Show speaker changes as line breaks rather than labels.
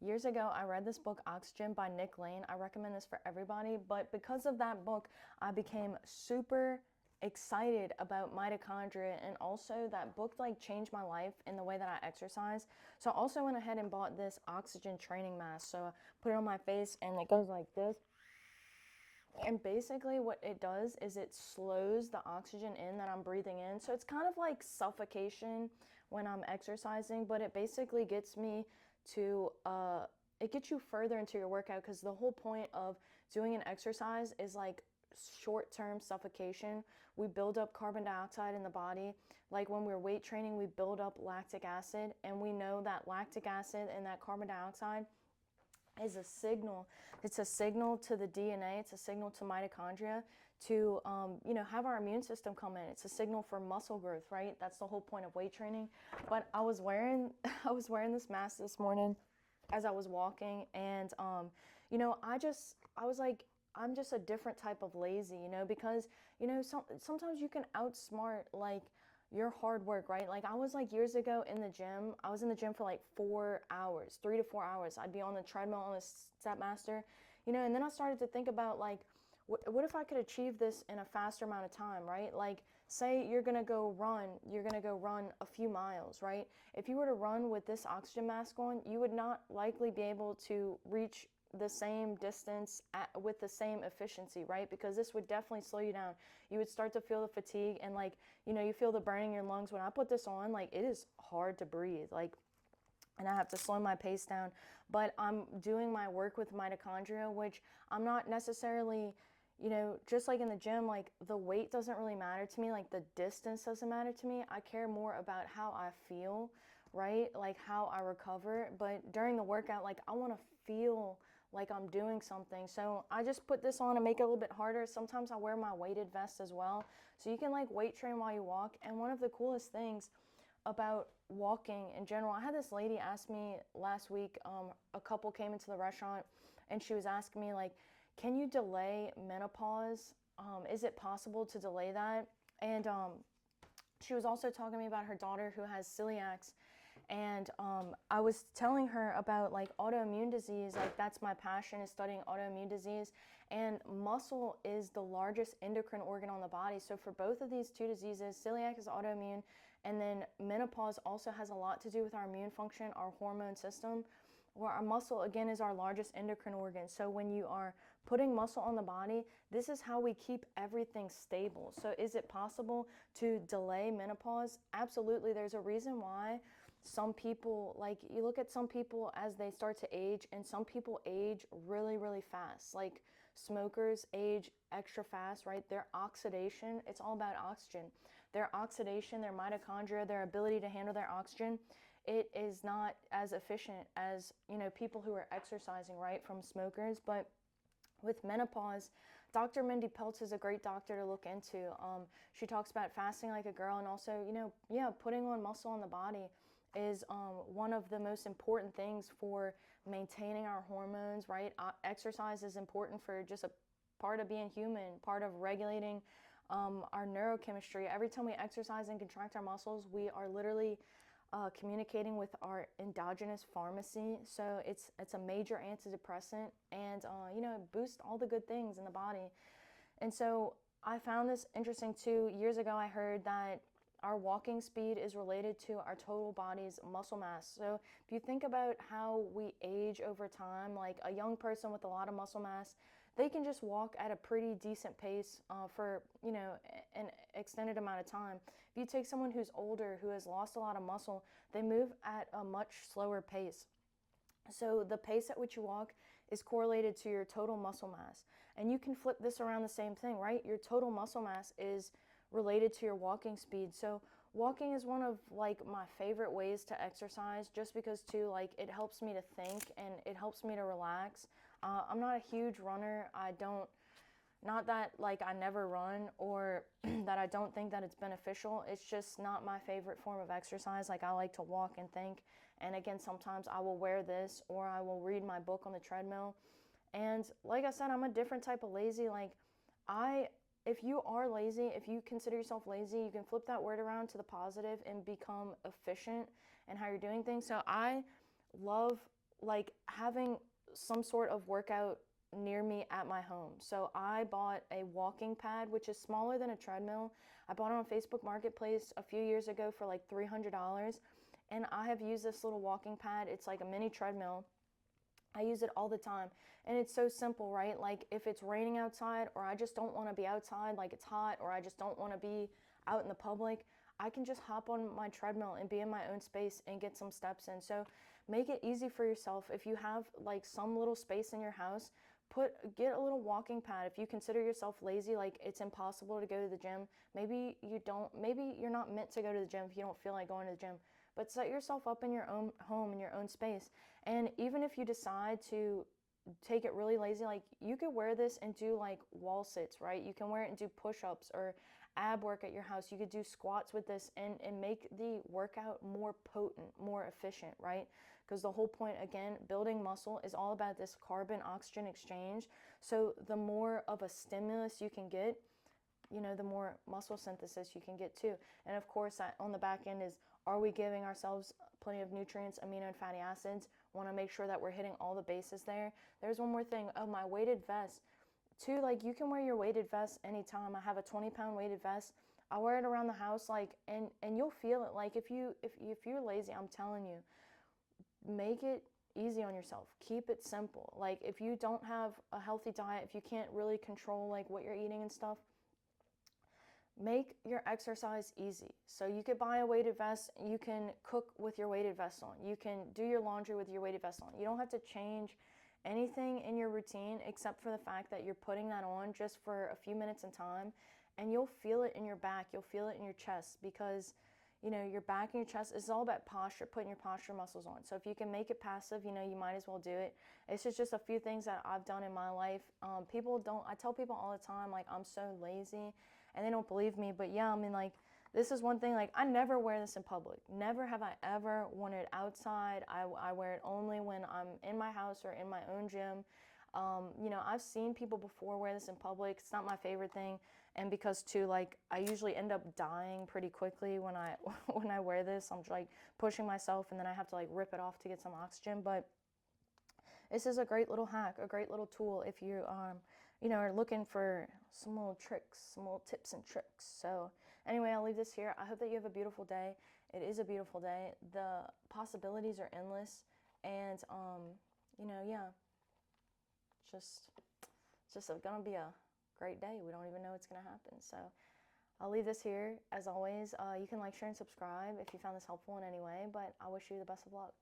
years ago, I read this book, Oxygen by Nick Lane. I recommend this for everybody. But because of that book, I became super excited about mitochondria, and also that book like changed my life in the way that I exercise. So I also went ahead and bought this oxygen training mask. So I put it on my face and it goes like this. And basically what it does is it slows the oxygen in that I'm breathing in. So it's kind of like suffocation when I'm exercising, but it basically gets me to, it gets you further into your workout, because the whole point of doing an exercise is like short-term suffocation. We build up carbon dioxide in the body. Like when we're weight training, we build up lactic acid, and we know that lactic acid and that carbon dioxide is a signal. It's a signal to the DNA. It's a signal to mitochondria to, have our immune system come in. It's a signal for muscle growth, right? That's the whole point of weight training. But I was wearing, I was wearing this mask this morning as I was walking, and, I was like, I'm just a different type of lazy, because, sometimes you can outsmart like your hard work, right? Like I was like years ago in the gym, I was in the gym for like 4 hours, 3 to 4 hours. I'd be on the treadmill on the Stepmaster, and then I started to think about like, what if I could achieve this in a faster amount of time, right? Like say you're gonna go run a few miles, right? If you were to run with this oxygen mask on, you would not likely be able to reach the same distance with the same efficiency, right? Because this would definitely slow you down. You would start to feel the fatigue, and like, you feel the burning in your lungs. When I put this on, like it is hard to breathe, like, and I have to slow my pace down. But I'm doing my work with mitochondria, which I'm not necessarily, just like in the gym, like the weight doesn't really matter to me, like the distance doesn't matter to me. I care more about how I feel, right? Like how I recover. But during the workout, like I want to feel like I'm doing something. So I just put this on and make it a little bit harder. Sometimes I wear my weighted vest as well. So you can like weight train while you walk. And one of the coolest things about walking in general, I had this lady ask me last week, a couple came into the restaurant and she was asking me like, can you delay menopause? Is it possible to delay that? And she was also talking to me about her daughter who has celiacs, and I was telling her about like autoimmune disease. Like that's my passion, is studying autoimmune disease, and muscle is the largest endocrine organ on the body. So for both of these two diseases, celiac is autoimmune, and then menopause also has a lot to do with our immune function, our hormone system, where our muscle again is our largest endocrine organ. So when you are putting muscle on the body, this is how we keep everything stable. So is it possible to delay menopause? Absolutely. There's a reason why some people, like you look at some people as they start to age, and some people age really, really fast. Like smokers age extra fast, right? Their oxidation, it's all about oxygen. Their oxidation, their mitochondria, their ability to handle their oxygen, it is not as efficient as, people who are exercising, right, from smokers. But with menopause, Dr. Mindy Peltz is a great doctor to look into. She talks about fasting like a girl, and also, putting on muscle on the body is one of the most important things for maintaining our hormones, right? Exercise is important for just a part of being human, part of regulating our neurochemistry. Every time we exercise and contract our muscles, we are literally communicating with our endogenous pharmacy. So it's a major antidepressant, and it boosts all the good things in the body. And so I found this interesting too. Years ago, I heard that our walking speed is related to our total body's muscle mass. So if you think about how we age over time, like a young person with a lot of muscle mass, they can just walk at a pretty decent pace for, an extended amount of time. If you take someone who's older, who has lost a lot of muscle, they move at a much slower pace. So the pace at which you walk is correlated to your total muscle mass. And you can flip this around the same thing, right? Your total muscle mass is related to your walking speed. So walking is one of like my favorite ways to exercise, just because too, like it helps me to think and it helps me to relax. I'm not a huge runner. Not that like I never run or that I don't think that it's beneficial. It's just not my favorite form of exercise. Like I like to walk and think. And again, sometimes I will wear this or I will read my book on the treadmill. And like I said, I'm a different type of lazy. Like if you are lazy, if you consider yourself lazy, you can flip that word around to the positive and become efficient in how you're doing things. So I love like having some sort of workout near me at my home. So I bought a walking pad, which is smaller than a treadmill. I bought it on Facebook Marketplace a few years ago for like $300. And I have used this little walking pad. It's like a mini treadmill. I use it all the time. And it's so simple, right? Like if it's raining outside, or I just don't want to be outside, like it's hot, or I just don't want to be out in the public, I can just hop on my treadmill and be in my own space and get some steps in. So make it easy for yourself. If you have like some little space in your house, get a little walking pad. If you consider yourself lazy, like it's impossible to go to the gym, maybe you're not meant to go to the gym if you don't feel like going to the gym, but set yourself up in your own home, in your own space. And even if you decide to take it really lazy, like you could wear this and do like wall sits, right? You can wear it and do push-ups or ab work at your house. You could do squats with this and make the workout more potent, more efficient, right? Because the whole point, again, building muscle is all about this carbon oxygen exchange. So the more of a stimulus you can get, the more muscle synthesis you can get too. And of course, on the back end is, are we giving ourselves plenty of nutrients, amino and fatty acids? Want to make sure that we're hitting all the bases there. There's one more thing. Oh, my weighted vest. Too, like you can wear your weighted vest anytime. I have a 20-pound weighted vest. I wear it around the house, like, and you'll feel it. Like if you're lazy, I'm telling you, make it easy on yourself. Keep it simple. Like if you don't have a healthy diet, if you can't really control like what you're eating and stuff, make your exercise easy. So you could buy a weighted vest. You can cook with your weighted vest on. You can do your laundry with your weighted vest on. You don't have to change anything in your routine except for the fact that you're putting that on just for a few minutes in time, and you'll feel it in your back. You'll feel it in your chest, because your back and your chest is all about posture, putting your posture muscles on. So if you can make it passive, you might as well do it. It's just a few things that I've done in my life. I tell people all the time, like, I'm so lazy, and they don't believe me. But yeah, I mean, like, this is one thing, like, I never wear this in public. Never have I ever worn it outside. I wear it only when I'm in my house or in my own gym. I've seen people before wear this in public. It's not my favorite thing. And because too, like, I usually end up dying pretty quickly when I when I wear this. I'm like pushing myself, and then I have to like rip it off to get some oxygen. But this is a great little hack, a great little tool if you are looking for some little tricks, some little tips and tricks. So anyway, I'll leave this here. I hope that you have a beautiful day. It is a beautiful day. The possibilities are endless, and yeah, it's just gonna be a great day. We don't even know what's gonna happen. So I'll leave this here. As always, you can like, share, and subscribe if you found this helpful in any way. But I wish you the best of luck.